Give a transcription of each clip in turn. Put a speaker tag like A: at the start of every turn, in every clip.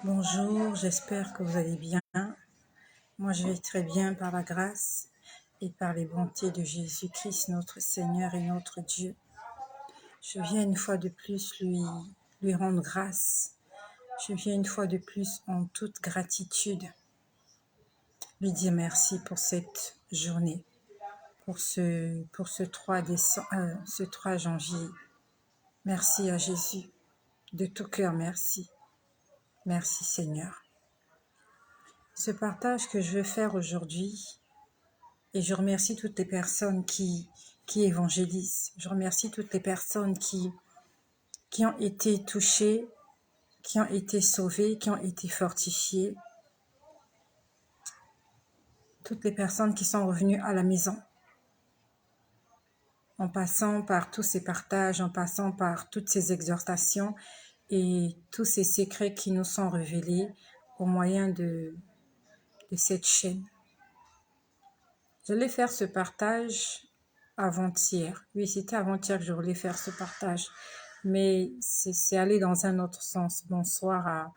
A: Bonjour, j'espère que vous allez bien. Moi, je vais très bien par la grâce et par les bontés de Jésus-Christ, notre Seigneur et notre Dieu. Je viens une fois de plus lui rendre grâce. Je viens une fois de plus en toute gratitude lui dire merci pour cette journée, pour ce 3 janvier. Merci à Jésus. De tout cœur, merci. Merci Seigneur. Ce partage que je vais faire aujourd'hui, et je remercie toutes les personnes qui évangélisent. Je remercie toutes les personnes qui ont été touchées, qui ont été sauvées, qui ont été fortifiées. Toutes les personnes qui sont revenues à la maison. En passant par tous ces partages, en passant par toutes ces exhortations et tous ces secrets qui nous sont révélés au moyen de cette chaîne. J'allais faire ce partage avant-hier. Oui, c'était avant-hier que je voulais faire ce partage. Mais c'est allé dans un autre sens. Bonsoir à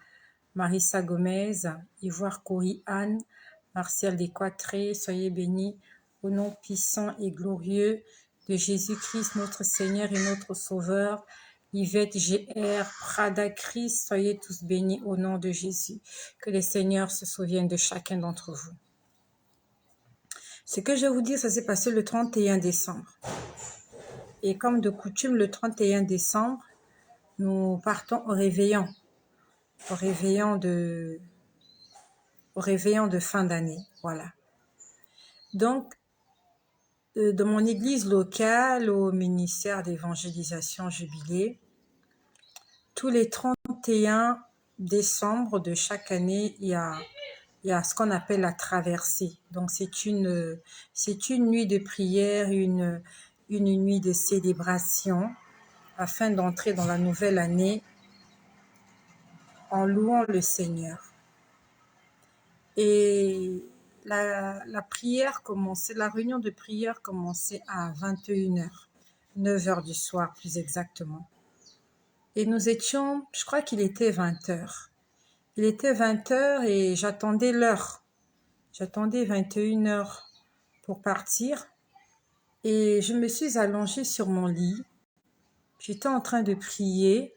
A: Marissa Gomez, Ivoire Coury Anne, Martial Desquatré, soyez bénis au nom puissant et glorieux de Jésus-Christ, notre Seigneur et notre Sauveur. Yvette GR, Prada Christ, soyez tous bénis au nom de Jésus. Que les Seigneurs se souviennent de chacun d'entre vous. Ce que je vais vous dire, ça s'est passé le 31 décembre. Et comme de coutume, le 31 décembre, nous partons au réveillon de fin d'année, voilà. Donc, de mon église locale au ministère d'évangélisation Jubilé, tous les 31 décembre de chaque année, il y a ce qu'on appelle la traversée. Donc, c'est une nuit de prière, une nuit de célébration afin d'entrer dans la nouvelle année en louant le Seigneur. Et la réunion de prière commençait à 21h, 9h du soir plus exactement. Et nous étions, je crois qu'il était 20h. Il était 20h et j'attendais l'heure. J'attendais 21h pour partir. Et je me suis allongée sur mon lit. J'étais en train de prier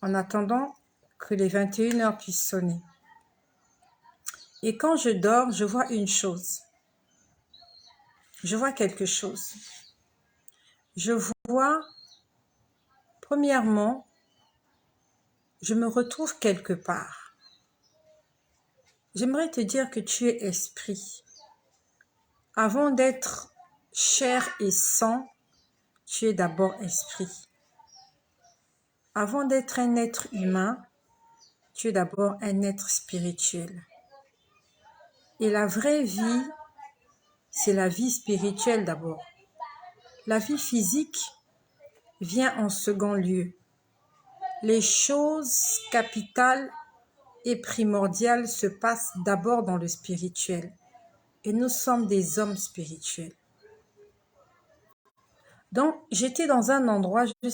A: en attendant que les 21h puissent sonner. Et quand je dors, je vois une chose. Je vois quelque chose. Je vois, premièrement, je me retrouve quelque part. J'aimerais te dire que tu es esprit. Avant d'être chair et sang, tu es d'abord esprit. Avant d'être un être humain, tu es d'abord un être spirituel. Et la vraie vie, c'est la vie spirituelle d'abord. La vie physique vient en second lieu. Les choses capitales et primordiales se passent d'abord dans le spirituel. Et nous sommes des hommes spirituels. Donc, j'étais dans un endroit, je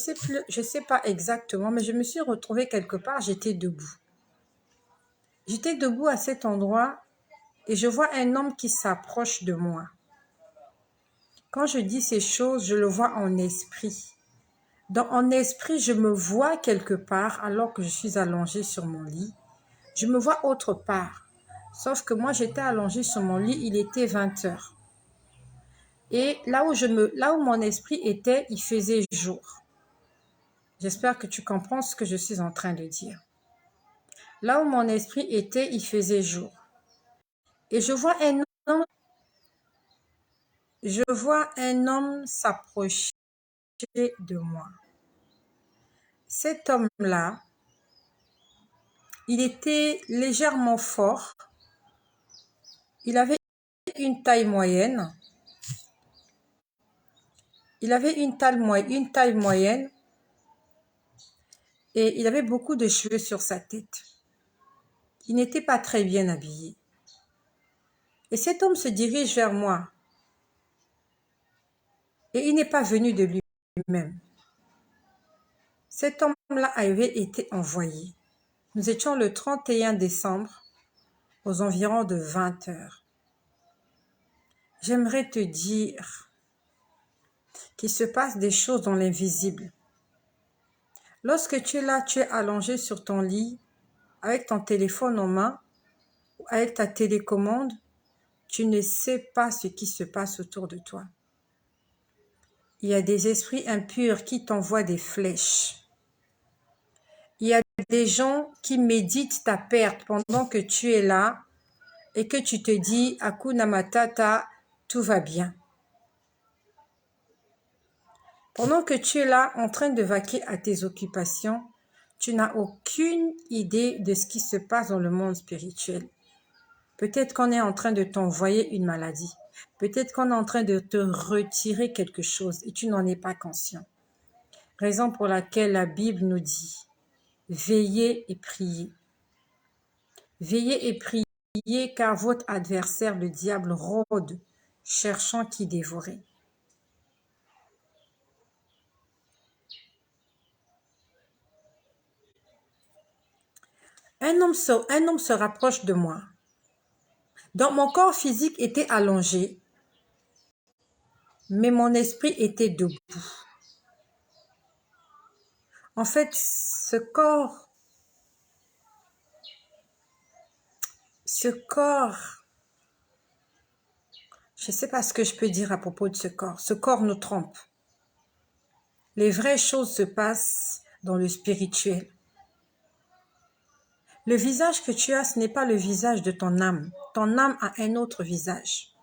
A: sais pas exactement, mais je me suis retrouvée quelque part, j'étais debout. J'étais debout à cet endroit et je vois un homme qui s'approche de moi. Quand je dis ces choses, je le vois en esprit. En esprit, je me vois quelque part alors que je suis allongée sur mon lit. Je me vois autre part. Sauf que moi, j'étais allongée sur mon lit, il était 20h. Et là où mon esprit était, il faisait jour. J'espère que tu comprends ce que je suis en train de dire. Là où mon esprit était, il faisait jour. Et je vois un homme s'approcher de moi. Cet homme-là, il était légèrement fort. Il avait une taille moyenne. Il avait une taille moyenne et il avait beaucoup de cheveux sur sa tête. Il n'était pas très bien habillé. Et cet homme se dirige vers moi. Et il n'est pas venu de lui-même. Cet homme-là avait été envoyé. Nous étions le 31 décembre aux environs de 20 heures. J'aimerais te dire qu'il se passe des choses dans l'invisible. Lorsque tu es là, tu es allongé sur ton lit, avec ton téléphone en main, ou avec ta télécommande, tu ne sais pas ce qui se passe autour de toi. Il y a des esprits impurs qui t'envoient des flèches. Il y a des gens qui méditent ta perte pendant que tu es là et que tu te dis « Hakuna Matata, tout va bien ». Pendant que tu es là en train de vaquer à tes occupations, tu n'as aucune idée de ce qui se passe dans le monde spirituel. Peut-être qu'on est en train de t'envoyer une maladie. Peut-être qu'on est en train de te retirer quelque chose et tu n'en es pas conscient. Raison pour laquelle la Bible nous dit « Veillez et priez ». Veillez et priez car votre adversaire, le diable, rôde, cherchant qui dévorer. Un homme se rapproche de moi. Donc mon corps physique était allongé, mais mon esprit était debout. En fait, ce corps, je ne sais pas ce que je peux dire à propos de ce corps. Ce corps nous trompe. Les vraies choses se passent dans le spirituel. Le visage que tu as, ce n'est pas le visage de ton âme. Ton âme a un autre visage.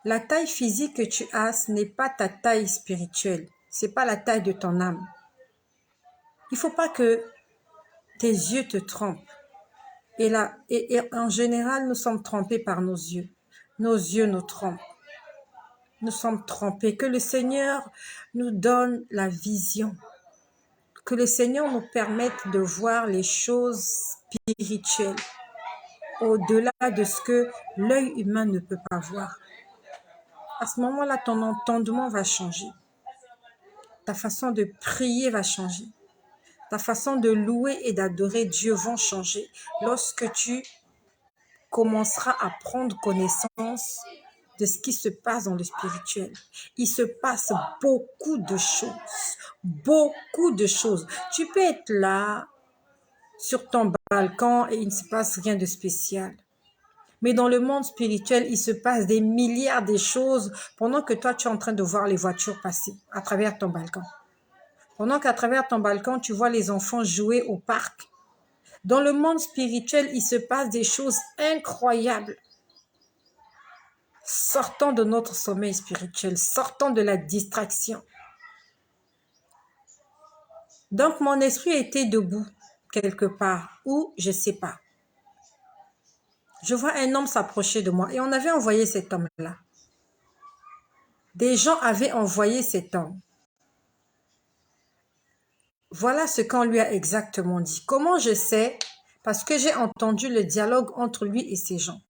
A: La taille physique que tu as, ce n'est pas ta taille spirituelle. Ce n'est pas la taille de ton âme. Il ne faut pas que tes yeux te trompent. Et en général, nous sommes trompés par nos yeux. Nos yeux nous trompent. Nous sommes trompés. Que le Seigneur nous donne la vision. Que le Seigneur nous permette de voir les choses spirituelles au-delà de ce que l'œil humain ne peut pas voir. À ce moment-là, ton entendement va changer. Ta façon de prier va changer. Ta façon de louer et d'adorer Dieu vont changer lorsque tu commenceras à prendre connaissance de ce qui se passe dans le spirituel. Il se passe beaucoup de choses. Beaucoup de choses. Tu peux être là, sur ton balcon, et il ne se passe rien de spécial. Mais dans le monde spirituel, il se passe des milliards de choses pendant que toi, tu es en train de voir les voitures passer à travers ton balcon. Pendant qu'à travers ton balcon, tu vois les enfants jouer au parc. Dans le monde spirituel, il se passe des choses incroyables. Sortons de notre sommeil spirituel, sortons de la distraction. Donc, mon esprit était debout quelque part, ou je ne sais pas. Je vois un homme s'approcher de moi et on avait envoyé cet homme-là. Des gens avaient envoyé cet homme. Voilà ce qu'on lui a exactement dit. Comment je sais? Parce que j'ai entendu le dialogue entre lui et ces gens.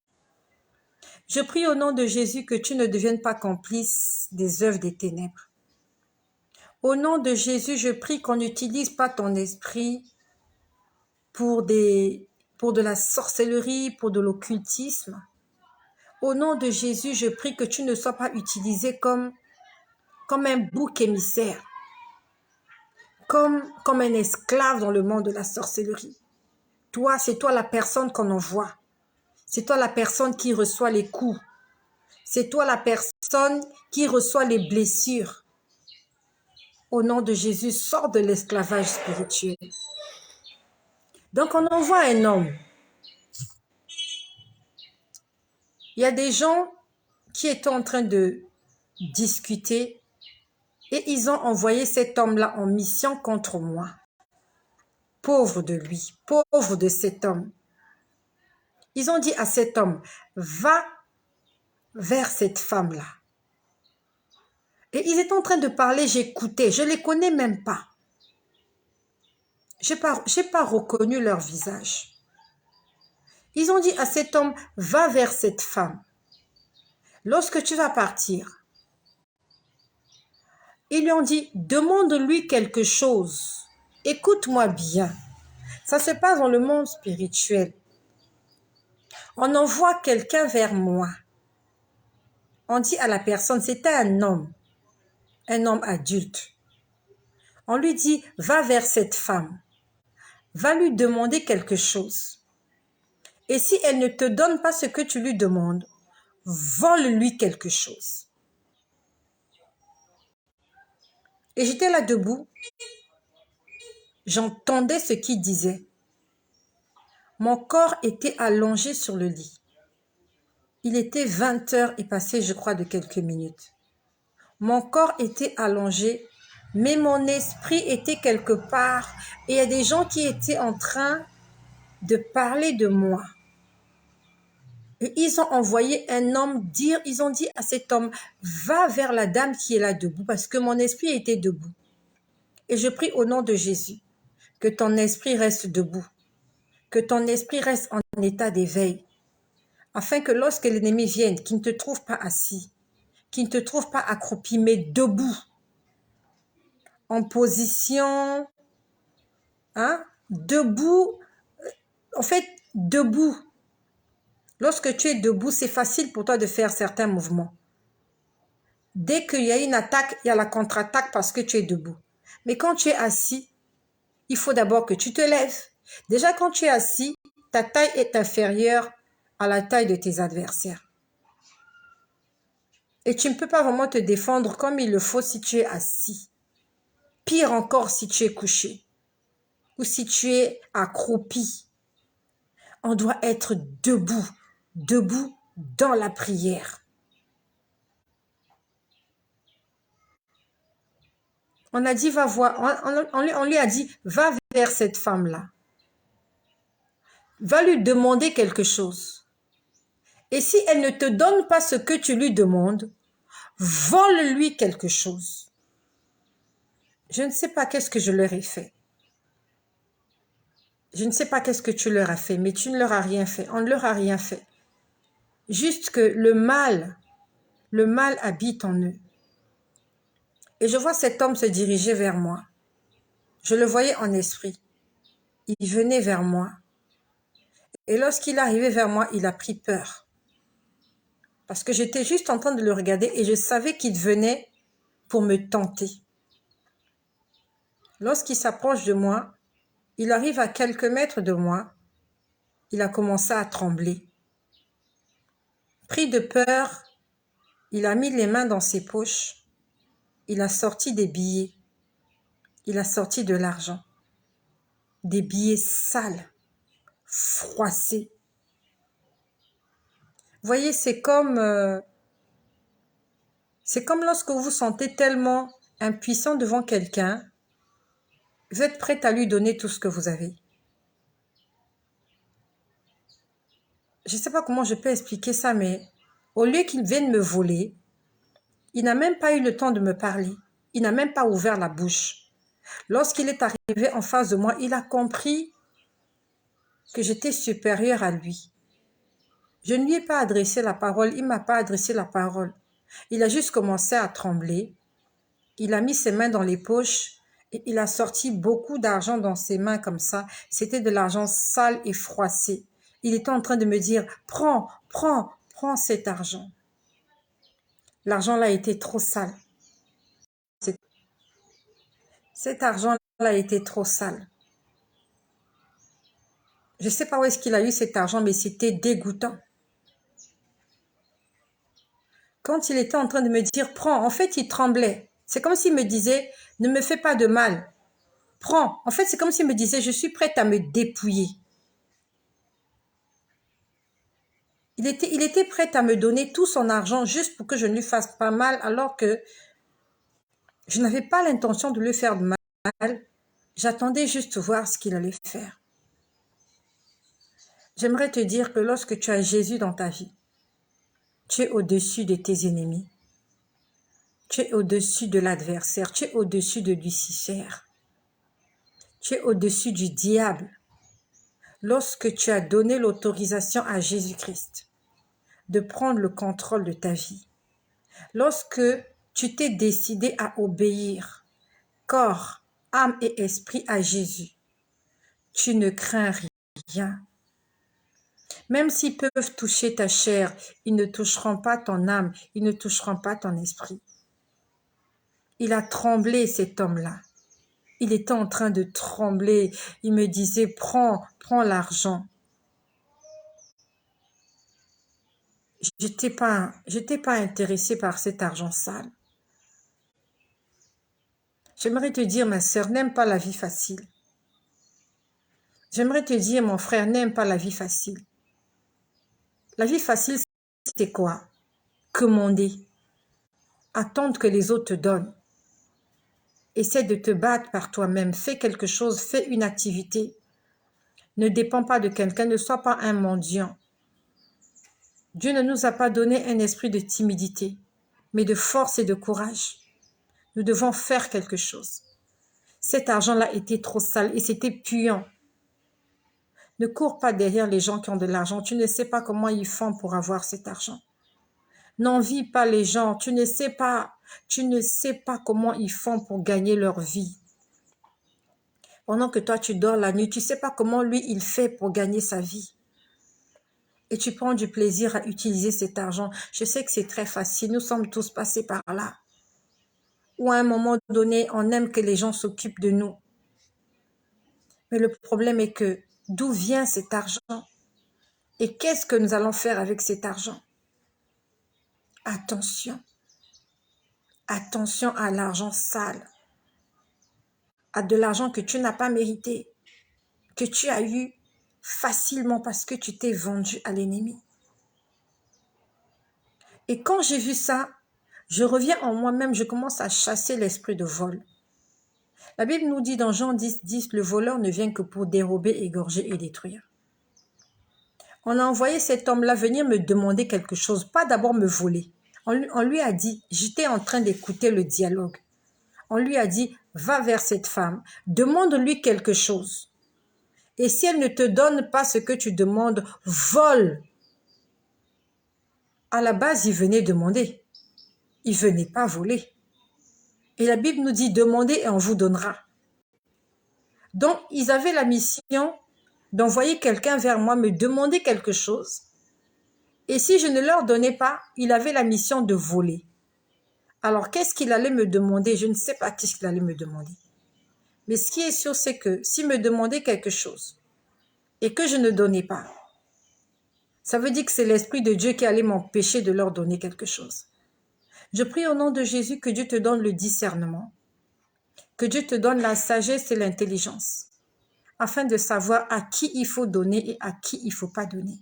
A: Je prie au nom de Jésus que tu ne deviennes pas complice des œuvres des ténèbres. Au nom de Jésus, je prie qu'on n'utilise pas ton esprit pour de la sorcellerie, pour de l'occultisme. Au nom de Jésus, je prie que tu ne sois pas utilisé comme un bouc émissaire, comme un esclave dans le monde de la sorcellerie. Toi, c'est toi la personne qu'on envoie. C'est toi la personne qui reçoit les coups. C'est toi la personne qui reçoit les blessures. Au nom de Jésus, sors de l'esclavage spirituel. Donc, on envoie un homme. Il y a des gens qui étaient en train de discuter et ils ont envoyé cet homme-là en mission contre moi. Pauvre de lui, pauvre de cet homme. Ils ont dit à cet homme, va vers cette femme-là. Et ils étaient en train de parler, j'écoutais, je ne les connais même pas. Je n'ai pas reconnu leur visage. Ils ont dit à cet homme, va vers cette femme. Lorsque tu vas partir, ils lui ont dit, demande-lui quelque chose. Écoute-moi bien. Ça se passe dans le monde spirituel. On envoie quelqu'un vers moi. On dit à la personne, c'était un homme adulte. On lui dit, va vers cette femme, va lui demander quelque chose. Et si elle ne te donne pas ce que tu lui demandes, vole-lui quelque chose. Et j'étais là debout, j'entendais ce qu'il disait. Mon corps était allongé sur le lit. Il était 20 heures et passé, je crois, de quelques minutes. Mon corps était allongé, mais mon esprit était quelque part. Et il y a des gens qui étaient en train de parler de moi. Et ils ont envoyé un homme dire, ils ont dit à cet homme, va vers la dame qui est là debout, parce que mon esprit était debout. Et je prie au nom de Jésus, que ton esprit reste debout, que ton esprit reste en état d'éveil, afin que lorsque l'ennemi vienne, qu'il ne te trouve pas assis, qu'il ne te trouve pas accroupi, mais debout, en position, debout, en fait, debout. Lorsque tu es debout, c'est facile pour toi de faire certains mouvements. Dès qu'il y a une attaque, il y a la contre-attaque parce que tu es debout. Mais quand tu es assis, il faut d'abord que tu te lèves. Déjà, quand tu es assis, ta taille est inférieure à la taille de tes adversaires. Et tu ne peux pas vraiment te défendre comme il le faut si tu es assis. Pire encore si tu es couché ou si tu es accroupi. On doit être debout, debout dans la prière. On a dit, va voir, on lui a dit, va vers cette femme-là. Va lui demander quelque chose. Et si elle ne te donne pas ce que tu lui demandes, vole-lui quelque chose. Je ne sais pas qu'est-ce que je leur ai fait. Je ne sais pas qu'est-ce que tu leur as fait, mais tu ne leur as rien fait. On ne leur a rien fait. Juste que le mal habite en eux. Et je vois cet homme se diriger vers moi. Je le voyais en esprit. Il venait vers moi. Et lorsqu'il arrivait vers moi, il a pris peur. Parce que j'étais juste en train de le regarder et je savais qu'il venait pour me tenter. Lorsqu'il s'approche de moi, il arrive à quelques mètres de moi, il a commencé à trembler. Pris de peur, il a mis les mains dans ses poches, il a sorti des billets, il a sorti de l'argent, des billets sales, froissés. Vous voyez, c'est comme lorsque vous vous sentez tellement impuissant devant quelqu'un, vous êtes prêt à lui donner tout ce que vous avez. Je ne sais pas comment je peux expliquer ça, mais au lieu qu'il vienne me voler, il n'a même pas eu le temps de me parler. Il n'a même pas ouvert la bouche. Lorsqu'il est arrivé en face de moi, il a compris que j'étais supérieure à lui. Je ne lui ai pas adressé la parole, il ne m'a pas adressé la parole. Il a juste commencé à trembler. Il a mis ses mains dans les poches et il a sorti beaucoup d'argent dans ses mains comme ça. C'était de l'argent sale et froissé. Il était en train de me dire, prends cet argent. L'argent-là était trop sale. Cet argent-là était trop sale. Je ne sais pas où est-ce qu'il a eu cet argent, mais c'était dégoûtant. Quand il était en train de me dire, prends, en fait, il tremblait. C'est comme s'il me disait, ne me fais pas de mal. Prends. En fait, c'est comme s'il me disait, je suis prête à me dépouiller. Il était prêt à me donner tout son argent juste pour que je ne lui fasse pas mal, alors que je n'avais pas l'intention de lui faire de mal. J'attendais juste voir ce qu'il allait faire. J'aimerais te dire que lorsque tu as Jésus dans ta vie, tu es au-dessus de tes ennemis. Tu es au-dessus de l'adversaire. Tu es au-dessus de Lucifer. Tu es au-dessus du diable. Lorsque tu as donné l'autorisation à Jésus-Christ de prendre le contrôle de ta vie, lorsque tu t'es décidé à obéir corps, âme et esprit à Jésus, tu ne crains rien. Même s'ils peuvent toucher ta chair, ils ne toucheront pas ton âme, ils ne toucheront pas ton esprit. Il a tremblé, cet homme-là. Il était en train de trembler. Il me disait, prends l'argent. Je n'étais pas intéressée par cet argent sale. J'aimerais te dire, ma sœur, n'aime pas la vie facile. J'aimerais te dire, mon frère, n'aime pas la vie facile. La vie facile, c'est quoi? Commander. Attendre que les autres te donnent. Essaie de te battre par toi-même. Fais quelque chose, fais une activité. Ne dépends pas de quelqu'un, ne sois pas un mendiant. Dieu ne nous a pas donné un esprit de timidité, mais de force et de courage. Nous devons faire quelque chose. Cet argent-là était trop sale et c'était puant. Ne cours pas derrière les gens qui ont de l'argent. Tu ne sais pas comment ils font pour avoir cet argent. N'envie pas les gens. Tu ne sais pas comment ils font pour gagner leur vie. Pendant que toi, tu dors la nuit, tu ne sais pas comment lui, il fait pour gagner sa vie. Et tu prends du plaisir à utiliser cet argent. Je sais que c'est très facile. Nous sommes tous passés par là. Ou à un moment donné, on aime que les gens s'occupent de nous. Mais le problème est que d'où vient cet argent? Et qu'est-ce que nous allons faire avec cet argent? Attention. Attention à l'argent sale. À de l'argent que tu n'as pas mérité. Que tu as eu facilement parce que tu t'es vendu à l'ennemi. Et quand j'ai vu ça, je reviens en moi-même, je commence à chasser l'esprit de vol. La Bible nous dit dans Jean 10, le voleur ne vient que pour dérober, égorger et détruire. On a envoyé cet homme-là venir me demander quelque chose, pas d'abord me voler. On lui a dit, j'étais en train d'écouter le dialogue. On lui a dit, va vers cette femme, demande-lui quelque chose. Et si elle ne te donne pas ce que tu demandes, vole. À la base, il venait demander. Il venait pas voler. Et la Bible nous dit, demandez et on vous donnera. Donc, ils avaient la mission d'envoyer quelqu'un vers moi, me demander quelque chose. Et si je ne leur donnais pas, il avait la mission de voler. Alors, qu'est-ce qu'il allait me demander? Je ne sais pas qu'est-ce qu'il allait me demander. Mais ce qui est sûr, c'est que s'il me demandait quelque chose et que je ne donnais pas, ça veut dire que c'est l'Esprit de Dieu qui allait m'empêcher de leur donner quelque chose. Je prie au nom de Jésus que Dieu te donne le discernement, que Dieu te donne la sagesse et l'intelligence, afin de savoir à qui il faut donner et à qui il ne faut pas donner.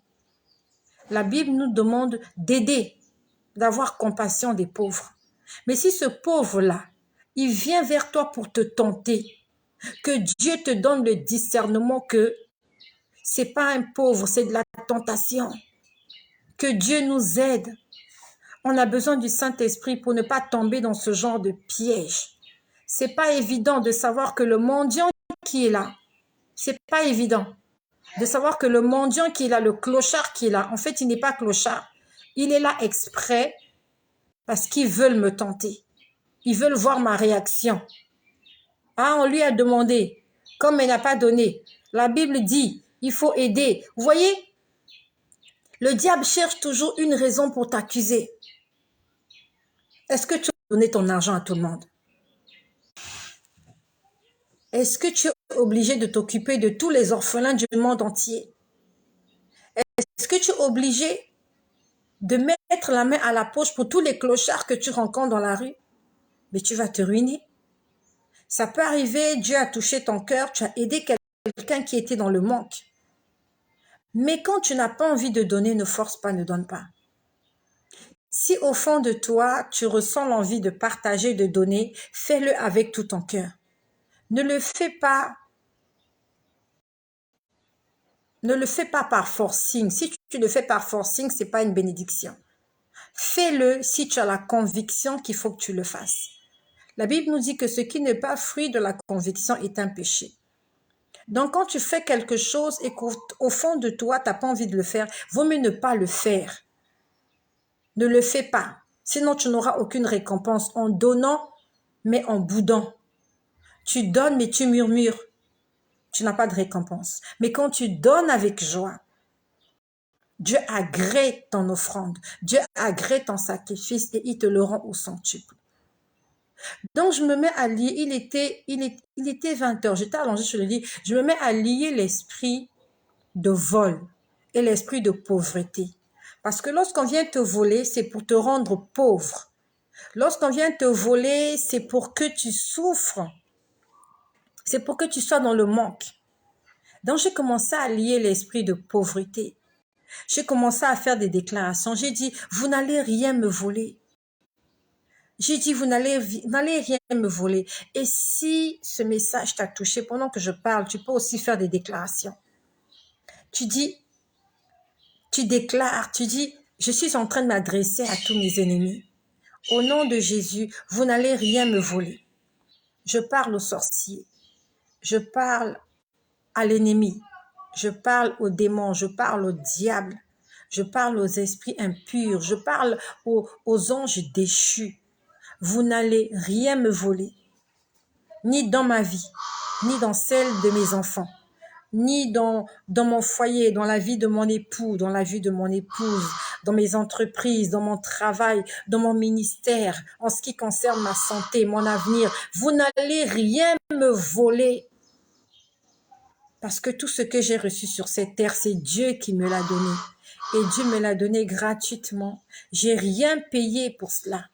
A: La Bible nous demande d'aider, d'avoir compassion des pauvres. Mais si ce pauvre-là, il vient vers toi pour te tenter, que Dieu te donne le discernement que c'est pas un pauvre, c'est de la tentation. Que Dieu nous aide. On a besoin du Saint-Esprit pour ne pas tomber dans ce genre de piège. C'est pas évident de savoir que le mendiant qui est là, c'est pas évident de savoir que le mendiant qui est là, le clochard qui est là, en fait, il n'est pas clochard. Il est là exprès parce qu'ils veulent me tenter. Ils veulent voir ma réaction. Ah, on lui a demandé, comme elle n'a pas donné. La Bible dit, il faut aider. Vous voyez, le diable cherche toujours une raison pour t'accuser. Est-ce que tu as donné ton argent à tout le monde? Est-ce que tu es obligé de t'occuper de tous les orphelins du monde entier? Est-ce que tu es obligé de mettre la main à la poche pour tous les clochards que tu rencontres dans la rue? Mais tu vas te ruiner. Ça peut arriver, Dieu a touché ton cœur, tu as aidé quelqu'un qui était dans le manque. Mais quand tu n'as pas envie de donner, ne force pas, ne donne pas. Si au fond de toi, tu ressens l'envie de partager, de donner, fais-le avec tout ton cœur. Ne le fais pas par forcing. Si tu le fais par forcing, ce n'est pas une bénédiction. Fais-le si tu as la conviction qu'il faut que tu le fasses. La Bible nous dit que ce qui n'est pas fruit de la conviction est un péché. Donc, quand tu fais quelque chose et qu'au fond de toi, tu n'as pas envie de le faire, vaut mieux ne pas le faire. Ne le fais pas. Sinon, tu n'auras aucune récompense en donnant, mais en boudant. Tu donnes, mais tu murmures. tu n'as pas de récompense. Mais quand tu donnes avec joie, Dieu agrée ton offrande, Dieu agrée ton sacrifice et il te le rend au centuple. Donc je me mets à lier, il était 20 heures, j'étais allongée sur le lit, je me mets à lier l'esprit de vol et l'esprit de pauvreté. Parce que lorsqu'on vient te voler, c'est pour te rendre pauvre. Lorsqu'on vient te voler, c'est pour que tu souffres. C'est pour que tu sois dans le manque. Donc j'ai commencé à lier l'esprit de pauvreté. J'ai commencé à faire des déclarations. J'ai dit, vous n'allez rien me voler. J'ai dit, vous n'allez rien me voler. Et si ce message t'a touché pendant que je parle, tu peux aussi faire des déclarations. Tu dis, tu déclares, tu dis, je suis en train de m'adresser à tous mes ennemis. Au nom de Jésus, vous n'allez rien me voler. Je parle aux sorciers. Je parle à l'ennemi. Je parle aux démons. Je parle au diable. Je parle aux esprits impurs. Je parle aux anges déchus. Vous n'allez rien me voler, ni dans ma vie, ni dans celle de mes enfants, ni dans mon foyer, dans la vie de mon époux, dans la vie de mon épouse, dans mes entreprises, dans mon travail, dans mon ministère, en ce qui concerne ma santé, mon avenir. Vous n'allez rien me voler. Parce que tout ce que j'ai reçu sur cette terre, c'est Dieu qui me l'a donné. Et Dieu me l'a donné gratuitement. J'ai rien payé pour cela.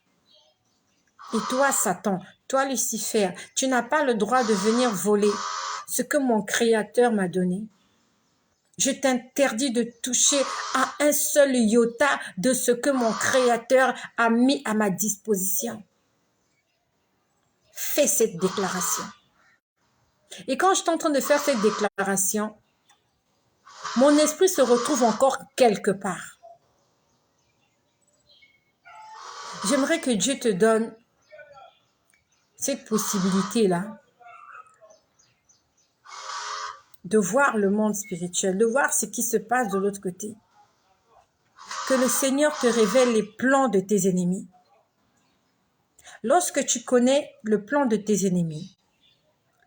A: Et toi, Satan, toi, Lucifer, tu n'as pas le droit de venir voler ce que mon Créateur m'a donné. Je t'interdis de toucher à un seul iota de ce que mon Créateur a mis à ma disposition. Fais cette déclaration. Et quand je suis en train de faire cette déclaration, mon esprit se retrouve encore quelque part. J'aimerais que Dieu te donne cette possibilité-là de voir le monde spirituel, de voir ce qui se passe de l'autre côté. Que le Seigneur te révèle les plans de tes ennemis. Lorsque tu connais le plan de tes ennemis,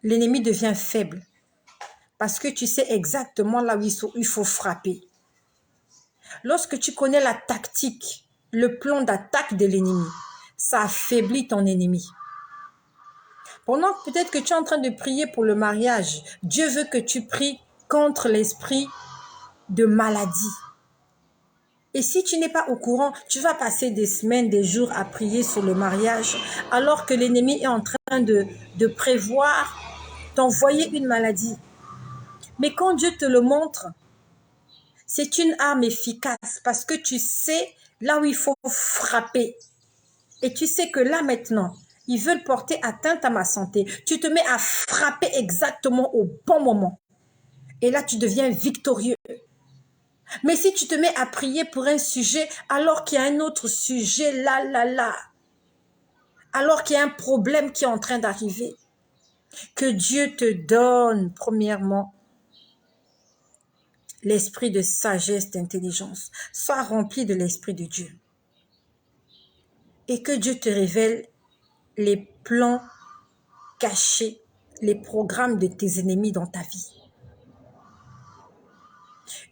A: l'ennemi devient faible parce que tu sais exactement là où il faut frapper. Lorsque tu connais la tactique, le plan d'attaque de l'ennemi, ça affaiblit ton ennemi. Pendant que peut-être que tu es en train de prier pour le mariage, Dieu veut que tu pries contre l'esprit de maladie. Et si tu n'es pas au courant, tu vas passer des semaines, des jours à prier sur le mariage, alors que l'ennemi est en train de prévoir t'envoyer une maladie. Mais quand Dieu te le montre, c'est une arme efficace parce que tu sais là où il faut frapper. Et tu sais que là maintenant, ils veulent porter atteinte à ma santé. Tu te mets à frapper exactement au bon moment. Et là, tu deviens victorieux. Mais si tu te mets à prier pour un sujet alors qu'il y a un autre sujet là, alors qu'il y a un problème qui est en train d'arriver, que Dieu te donne, premièrement, l'esprit de sagesse, d'intelligence. Sois rempli de l'esprit de Dieu. Et que Dieu te révèle les plans cachés, les programmes de tes ennemis dans ta vie.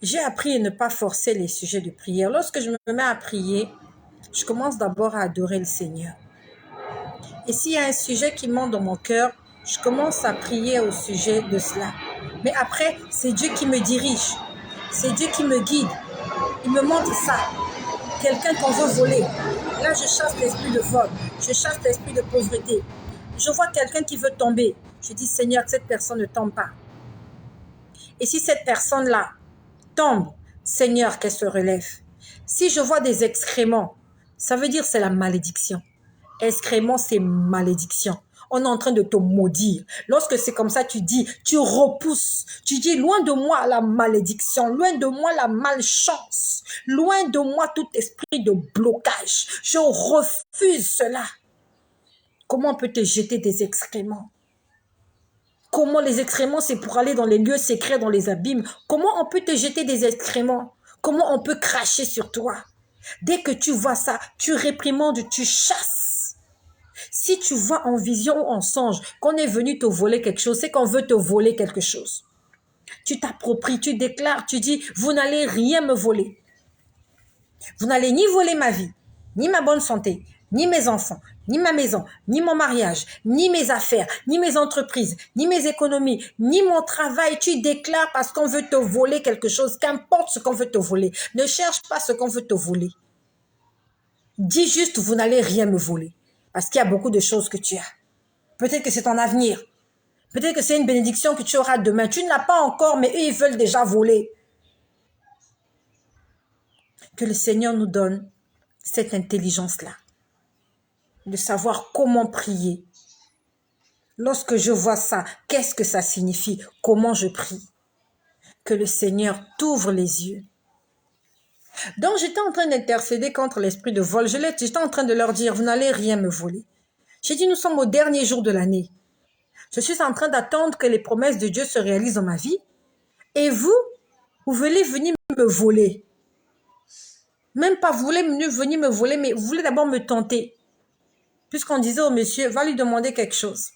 A: J'ai appris à ne pas forcer les sujets de prière. Lorsque je me mets à prier, je commence d'abord à adorer le Seigneur. Et s'il y a un sujet qui monte dans mon cœur, je commence à prier au sujet de cela. Mais après, c'est Dieu qui me dirige. C'est Dieu qui me guide. Il me montre ça. Quelqu'un qu'on veut voler. Là, je chasse l'esprit de vol. Je chasse l'esprit de pauvreté. Je vois quelqu'un qui veut tomber. Je dis, Seigneur, que cette personne ne tombe pas. Et si cette personne-là tombe, Seigneur, qu'elle se relève. Si je vois des excréments, ça veut dire c'est la malédiction. Excréments, c'est malédiction. On est en train de te maudire. Lorsque c'est comme ça, tu dis, tu repousses. Tu dis, loin de moi la malédiction, loin de moi la malchance, loin de moi tout esprit de blocage. Je refuse cela. Comment on peut te jeter des excréments? Comment les excréments, c'est pour aller dans les lieux secrets, dans les abîmes? Comment on peut te jeter des excréments? Comment on peut cracher sur toi? Dès que tu vois ça, tu réprimandes, tu chasses. Si tu vois en vision ou en songe qu'on est venu te voler quelque chose, c'est qu'on veut te voler quelque chose. tu t'appropries, tu déclares, tu dis, vous n'allez rien me voler. Vous n'allez ni voler ma vie, ni ma bonne santé, ni mes enfants, ni ma maison, ni mon mariage, ni mes affaires, ni mes entreprises, ni mes économies, ni mon travail. Tu déclares parce qu'on veut te voler quelque chose, qu'importe ce qu'on veut te voler. Ne cherche pas ce qu'on veut te voler. Dis juste, vous n'allez rien me voler. Parce qu'il y a beaucoup de choses que tu as. Peut-être que c'est ton avenir. Peut-être que c'est une bénédiction que tu auras demain. Tu ne l'as pas encore, mais eux, ils veulent déjà voler. Que le Seigneur nous donne cette intelligence-là. De savoir comment prier. Lorsque je vois ça, qu'est-ce que ça signifie? Comment je prie? Que le Seigneur t'ouvre les yeux. Donc, j'étais en train d'intercéder contre l'esprit de vol. J'étais en train de leur dire, vous n'allez rien me voler. J'ai dit, nous sommes au dernier jour de l'année. Je suis en train d'attendre que les promesses de Dieu se réalisent dans ma vie. Et vous voulez venir me voler. Même pas vous voulez venir me voler, mais vous voulez d'abord me tenter. Puisqu'on disait au monsieur, va lui demander quelque chose.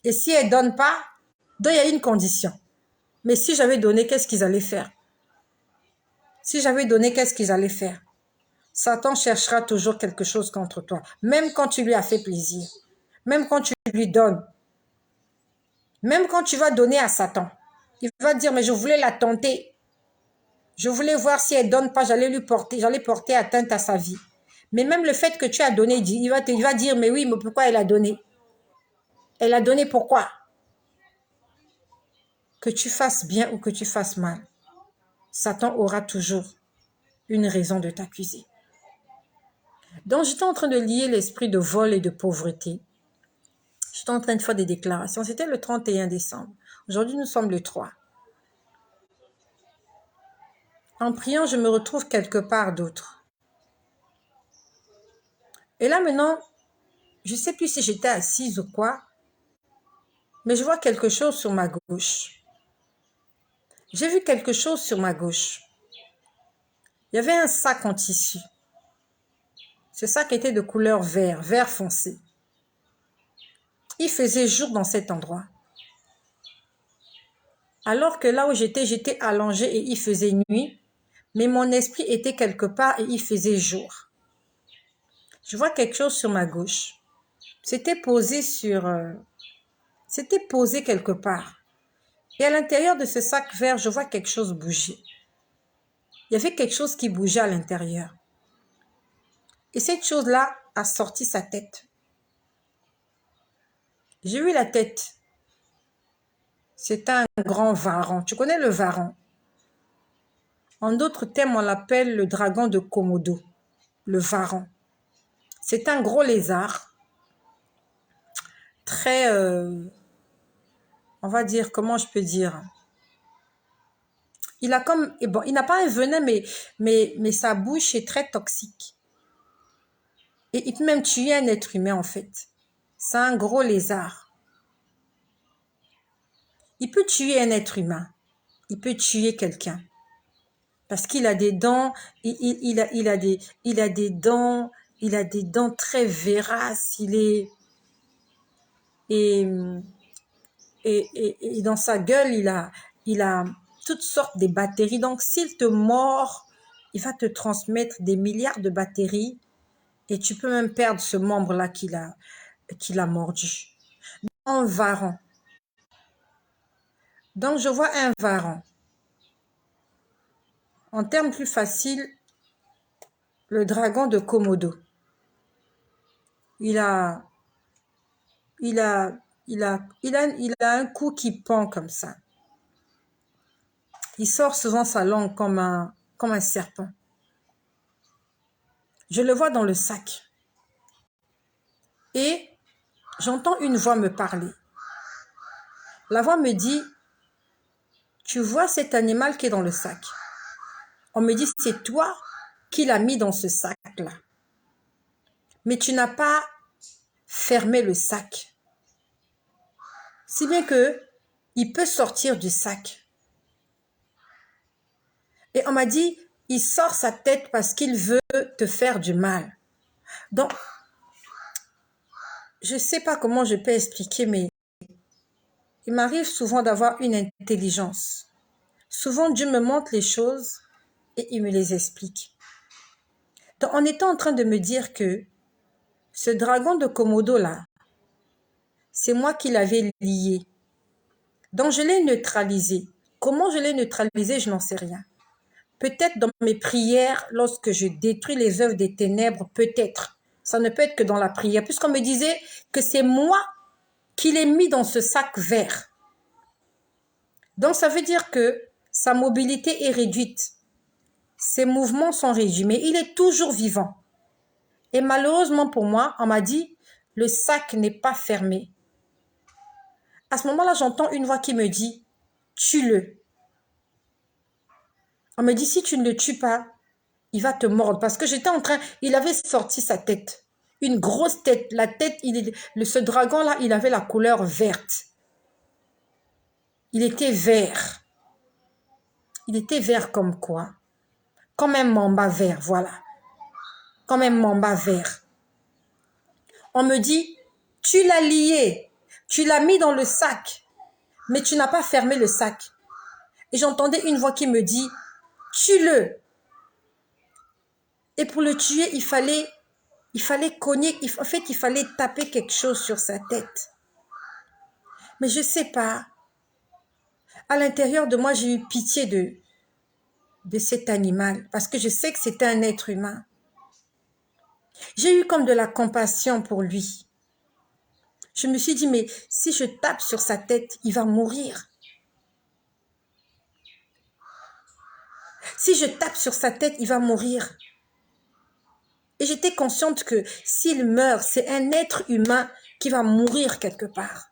A: Et si elle ne donne pas, donc il y a une condition. Mais si j'avais donné, qu'est-ce qu'ils allaient faire? Si j'avais donné, qu'est-ce qu'ils allaient faire? Satan cherchera toujours quelque chose contre toi. Même quand tu lui as fait plaisir. Même quand tu lui donnes. Même quand tu vas donner à Satan. Il va dire, mais je voulais la tenter. Je voulais voir si elle ne donne pas, j'allais porter atteinte à sa vie. Mais même le fait que tu as donné, il va dire, mais oui, mais pourquoi elle a donné? Elle a donné pourquoi? Que tu fasses bien ou que tu fasses mal, Satan aura toujours une raison de t'accuser. Donc, j'étais en train de lier l'esprit de vol et de pauvreté. J'étais en train de faire des déclarations. C'était le 31 décembre. Aujourd'hui, nous sommes le 3. En priant, je me retrouve quelque part d'autre. Et là, maintenant, je ne sais plus si j'étais assise ou quoi, mais je vois quelque chose sur ma gauche. J'ai vu quelque chose sur ma gauche. Il y avait un sac en tissu. Ce sac était de couleur vert foncé. Il faisait jour dans cet endroit. Alors que là où j'étais allongée et il faisait nuit, mais mon esprit était quelque part et il faisait jour. Je vois quelque chose sur ma gauche. C'était posé quelque part. Et à l'intérieur de ce sac vert, je vois quelque chose bouger. Il y avait quelque chose qui bougeait à l'intérieur. Et cette chose-là a sorti sa tête. J'ai vu la tête. C'est un grand varan. Tu connais le varan? En d'autres termes, on l'appelle le dragon de Komodo, le varan. C'est un gros lézard, très, on va dire, comment je peux dire? Il a comme, bon, il n'a pas un venin, mais sa bouche est très toxique. Et il peut même tuer un être humain, en fait. C'est un gros lézard. Il peut tuer un être humain. Il peut tuer quelqu'un. Parce qu'il a des dents, il a des dents très véraces, et dans sa gueule, il a toutes sortes de bactéries. Donc, s'il te mord, il va te transmettre des milliards de bactéries et tu peux même perdre ce membre-là qu'il a mordu. Un varan. Donc, je vois un varan. En termes plus faciles, le dragon de Komodo. Il a un cou qui pend comme ça. Il sort souvent sa langue comme un serpent. Je le vois dans le sac. Et j'entends une voix me parler. La voix me dit, tu vois cet animal qui est dans le sac. On me dit, c'est toi qui l'as mis dans ce sac-là. Mais tu n'as pas fermé le sac. Si bien que il peut sortir du sac. Et on m'a dit, il sort sa tête parce qu'il veut te faire du mal. Donc, je ne sais pas comment je peux expliquer, mais il m'arrive souvent d'avoir une intelligence. Souvent, Dieu me montre les choses et il me les explique. Donc, en étant en train de me dire que ce dragon de Komodo là, c'est moi qui l'avais lié. Donc, je l'ai neutralisé. Comment je l'ai neutralisé, je n'en sais rien. Peut-être dans mes prières, lorsque je détruis les œuvres des ténèbres, peut-être. Ça ne peut être que dans la prière, puisqu'on me disait que c'est moi qui l'ai mis dans ce sac vert. Donc, ça veut dire que sa mobilité est réduite. Ses mouvements sont réduits, mais il est toujours vivant. Et malheureusement pour moi, on m'a dit, le sac n'est pas fermé. À ce moment-là, j'entends une voix qui me dit, tue-le. On me dit, si tu ne le tues pas, il va te mordre. Parce que j'étais en train, il avait sorti sa tête. Une grosse tête. La tête, ce dragon-là, il avait la couleur verte. Il était vert. Il était vert comme quoi? Comme un mamba vert, voilà. Comme un mamba vert. On me dit, tu l'as lié. Tu l'as mis dans le sac. Mais tu n'as pas fermé le sac. Et j'entendais une voix qui me dit, tue-le. Et pour le tuer, il fallait cogner, en fait, il fallait taper quelque chose sur sa tête. Mais je ne sais pas. À l'intérieur de moi, j'ai eu pitié de cet animal parce que je sais que c'était un être humain. J'ai eu comme de la compassion pour lui. Je me suis dit, mais si je tape sur sa tête, il va mourir. Si je tape sur sa tête, il va mourir. Et j'étais consciente que s'il meurt, c'est un être humain qui va mourir quelque part.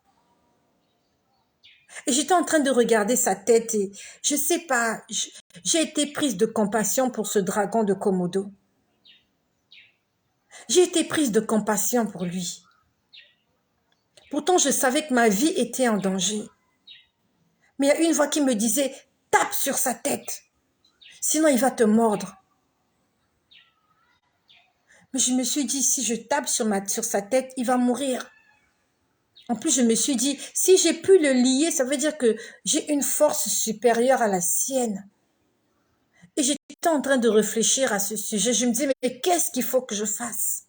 A: Et j'étais en train de regarder sa tête et je sais pas, j'ai été prise de compassion pour ce dragon de Komodo. J'ai été prise de compassion pour lui. Pourtant, je savais que ma vie était en danger. Mais il y a une voix qui me disait, tape sur sa tête, sinon il va te mordre. Mais je me suis dit, si je tape sur sa tête, il va mourir. En plus, je me suis dit, si j'ai pu le lier, ça veut dire que j'ai une force supérieure à la sienne. Et j'étais en train de réfléchir à ce sujet. Je me disais, mais qu'est-ce qu'il faut que je fasse?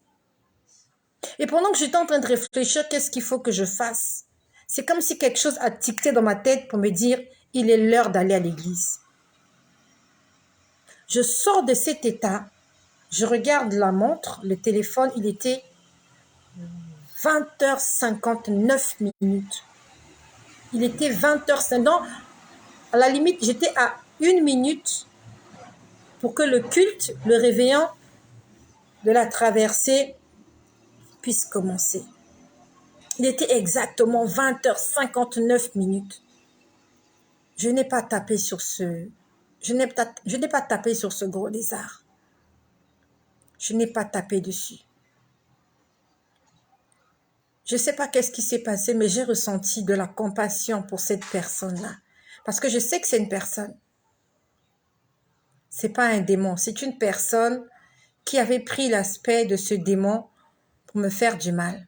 A: Et pendant que j'étais en train de réfléchir, qu'est-ce qu'il faut que je fasse? C'est comme si quelque chose a ticté dans ma tête pour me dire, il est l'heure d'aller à l'église. Je sors de cet état, je regarde la montre, le téléphone, il était 20h59 minutes. Il était 20h50. Donc, à la limite, j'étais à 1 minute pour que le culte, le réveillon de la traversée puisse commencer. Il était exactement 20h59 minutes. Je n'ai pas tapé sur ce gros lézard. Je n'ai pas tapé dessus. Je ne sais pas qu'est-ce qui s'est passé, mais j'ai ressenti de la compassion pour cette personne-là. Parce que je sais que c'est une personne. C'est pas un démon, c'est une personne qui avait pris l'aspect de ce démon pour me faire du mal.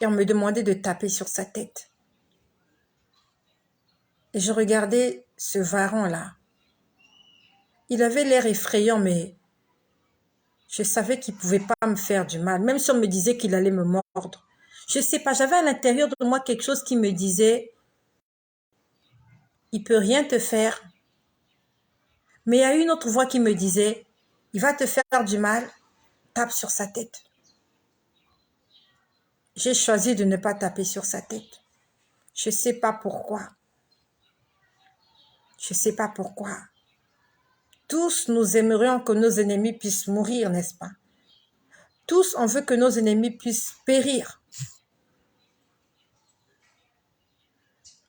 A: Et on me demandait de taper sur sa tête. Et je regardais ce varan-là. Il avait l'air effrayant, mais je savais qu'il ne pouvait pas me faire du mal, même si on me disait qu'il allait me mordre. Je ne sais pas, j'avais à l'intérieur de moi quelque chose qui me disait, il ne peut rien te faire. Mais il y a une autre voix qui me disait, il va te faire du mal, tape sur sa tête. J'ai choisi de ne pas taper sur sa tête. Je ne sais pas pourquoi. Je ne sais pas pourquoi. Tous nous aimerions que nos ennemis puissent mourir, n'est-ce pas? Tous, on veut que nos ennemis puissent périr.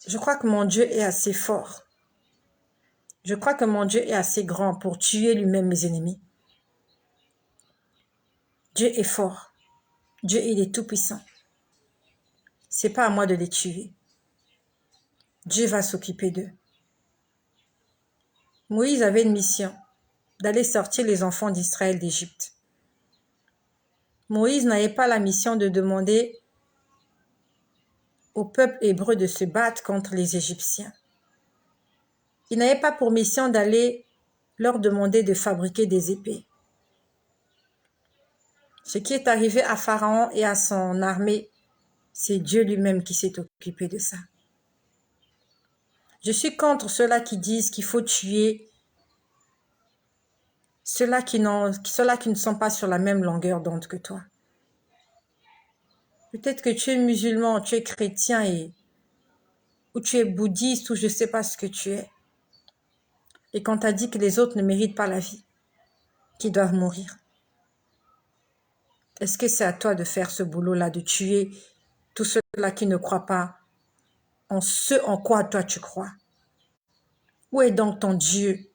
A: Je crois que mon Dieu est assez fort. Je crois que mon Dieu est assez grand pour tuer lui-même mes ennemis. Dieu est fort. Dieu, il est tout puissant. C'est pas à moi de les tuer. Dieu va s'occuper d'eux. Moïse avait une mission, d'aller sortir les enfants d'Israël d'Égypte. Moïse n'avait pas la mission de demander au peuple hébreu de se battre contre les Égyptiens. Il n'avait pas pour mission d'aller leur demander de fabriquer des épées. Ce qui est arrivé à Pharaon et à son armée, c'est Dieu lui-même qui s'est occupé de ça. Je suis contre ceux-là qui disent qu'il faut tuer ceux-là qui ne sont pas sur la même longueur d'onde que toi. Peut-être que tu es musulman, tu es chrétien ou tu es bouddhiste ou je ne sais pas ce que tu es. Et qu'on t'a dit que les autres ne méritent pas la vie, qu'ils doivent mourir. Est-ce que c'est à toi de faire ce boulot-là, de tuer tous ceux-là qui ne croient pas en ce en quoi toi tu crois? Où est donc ton Dieu?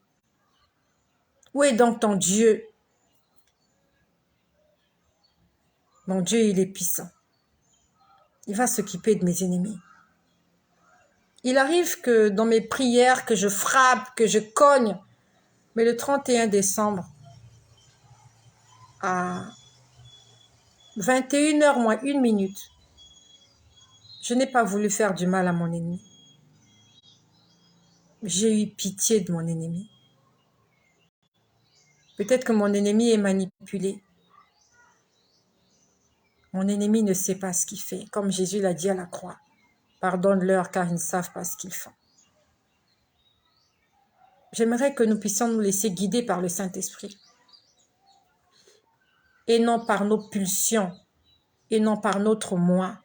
A: Où est donc ton Dieu? Mon Dieu, il est puissant. Il va s'occuper de mes ennemis. Il arrive que dans mes prières, que je frappe, que je cogne, mais le 31 décembre, à 21h moins 1 minute, je n'ai pas voulu faire du mal à mon ennemi. J'ai eu pitié de mon ennemi. Peut-être que mon ennemi est manipulé. Mon ennemi ne sait pas ce qu'il fait, comme Jésus l'a dit à la croix. Pardonne-leur car ils ne savent pas ce qu'ils font. J'aimerais que nous puissions nous laisser guider par le Saint-Esprit et non par nos pulsions et non par notre moi.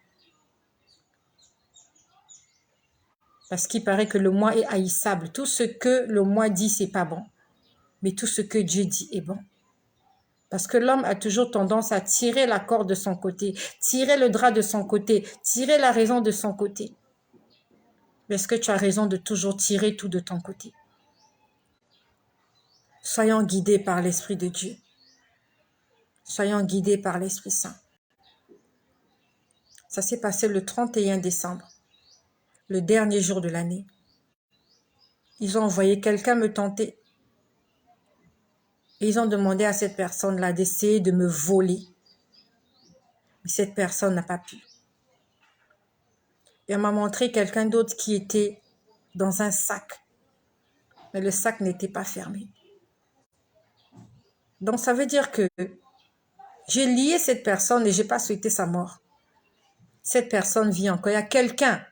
A: Parce qu'il paraît que le moi est haïssable. Tout ce que le moi dit, c'est pas bon. Mais tout ce que Dieu dit est bon. Parce que l'homme a toujours tendance à tirer la corde de son côté, tirer le drap de son côté, tirer la raison de son côté. Mais est-ce que tu as raison de toujours tirer tout de ton côté? Soyons guidés par l'Esprit de Dieu. Soyons guidés par l'Esprit Saint. Ça s'est passé le 31 décembre, le dernier jour de l'année. Ils ont envoyé quelqu'un me tenter. Et ils ont demandé à cette personne-là d'essayer de me voler. Mais cette personne n'a pas pu. Et on m'a montré quelqu'un d'autre qui était dans un sac. Mais le sac n'était pas fermé. Donc ça veut dire que j'ai lié cette personne et je n'ai pas souhaité sa mort. Cette personne vit encore. Il y a quelqu'un,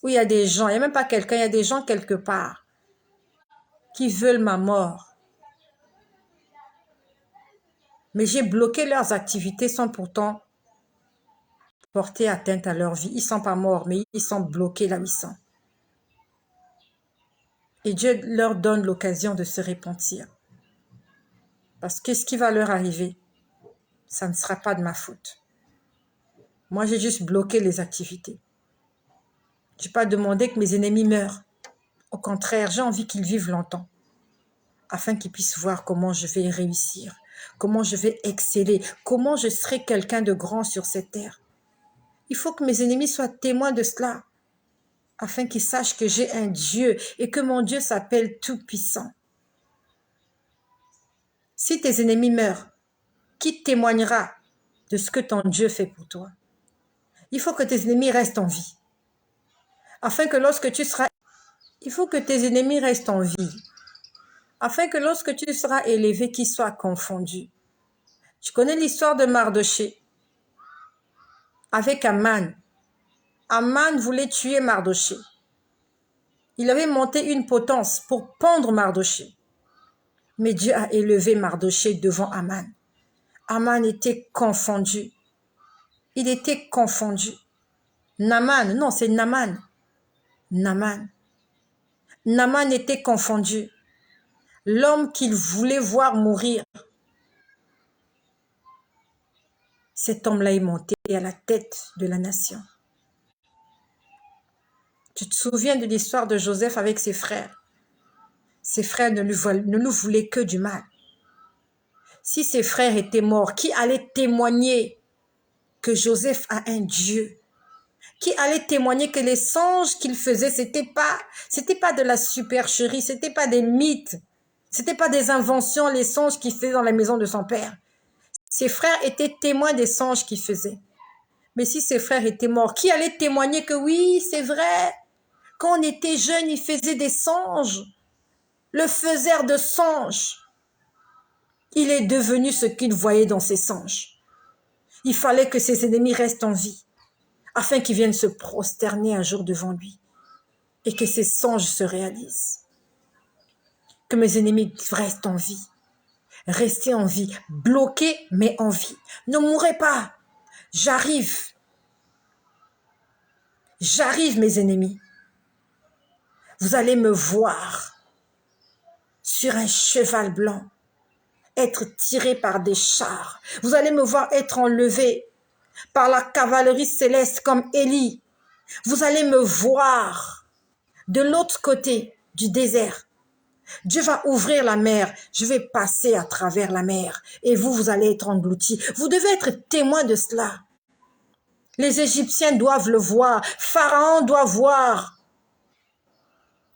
A: où il y a des gens, il n'y a même pas quelqu'un, il y a des gens quelque part qui veulent ma mort. Mais j'ai bloqué leurs activités sans pourtant porter atteinte à leur vie. Ils ne sont pas morts, mais ils sont bloqués là où ils sont. Et Dieu leur donne l'occasion de se repentir. Parce que ce qui va leur arriver, ça ne sera pas de ma faute. Moi, j'ai juste bloqué les activités. Je n'ai pas demandé que mes ennemis meurent. Au contraire, j'ai envie qu'ils vivent longtemps, afin qu'ils puissent voir comment je vais réussir, comment je vais exceller, comment je serai quelqu'un de grand sur cette terre. Il faut que mes ennemis soient témoins de cela, afin qu'ils sachent que j'ai un Dieu et que mon Dieu s'appelle Tout-Puissant. Si tes ennemis meurent, qui témoignera de ce que ton Dieu fait pour toi? Il faut que tes ennemis restent en vie. Afin que lorsque tu seras... Il faut que tes ennemis restent en vie. Afin que lorsque tu seras élevé, qu'ils soient confondus. Tu connais l'histoire de Mardoché avec Aman. Aman voulait tuer Mardoché. Il avait monté une potence pour pendre Mardoché. Mais Dieu a élevé Mardoché devant Aman. Aman était confondu. Il était confondu. Naman, non, c'est Naman. Naman. Naman était confondu. L'homme qu'il voulait voir mourir. Cet homme-là est monté à la tête de la nation. Tu te souviens de l'histoire de Joseph avec ses frères? Ses frères ne lui voulaient que du mal. Si ses frères étaient morts, qui allait témoigner que Joseph a un Dieu? Qui allait témoigner que les songes qu'il faisait, c'était pas de la supercherie, c'était pas des mythes, c'était pas des inventions, les songes qu'il faisait dans la maison de son père. Ses frères étaient témoins des songes qu'il faisait. Mais si ses frères étaient morts, qui allait témoigner que oui, c'est vrai, quand on était jeune, il faisait des songes, le faiseur de songes. Il est devenu ce qu'il voyait dans ses songes. Il fallait que ses ennemis restent en vie, afin qu'ils viennent se prosterner un jour devant lui, et que ses songes se réalisent. Que mes ennemis restent en vie. Restez en vie, bloqués mais en vie. Ne mourrez pas. J'arrive. J'arrive, mes ennemis. Vous allez me voir sur un cheval blanc, être tiré par des chars. Vous allez me voir être enlevé par la cavalerie céleste comme Élie. Vous allez me voir de l'autre côté du désert. Dieu va ouvrir la mer, je vais passer à travers la mer et vous, vous allez être engloutis. Vous devez être témoin de cela. Les Égyptiens doivent le voir, Pharaon doit voir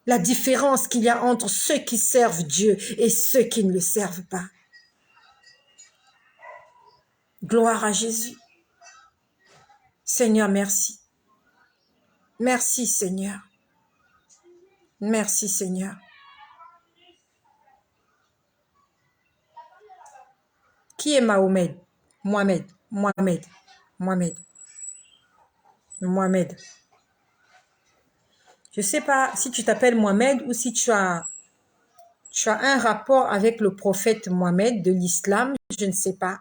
A: la différence qu'il y a entre ceux qui servent Dieu et ceux qui ne le servent pas. Gloire à Jésus. Seigneur, merci. Merci Seigneur. Merci Seigneur. Qui est Mahomet? Mohamed. Je ne sais pas si tu t'appelles Mohamed ou si tu as un rapport avec le prophète Mohamed de l'islam, je ne sais pas.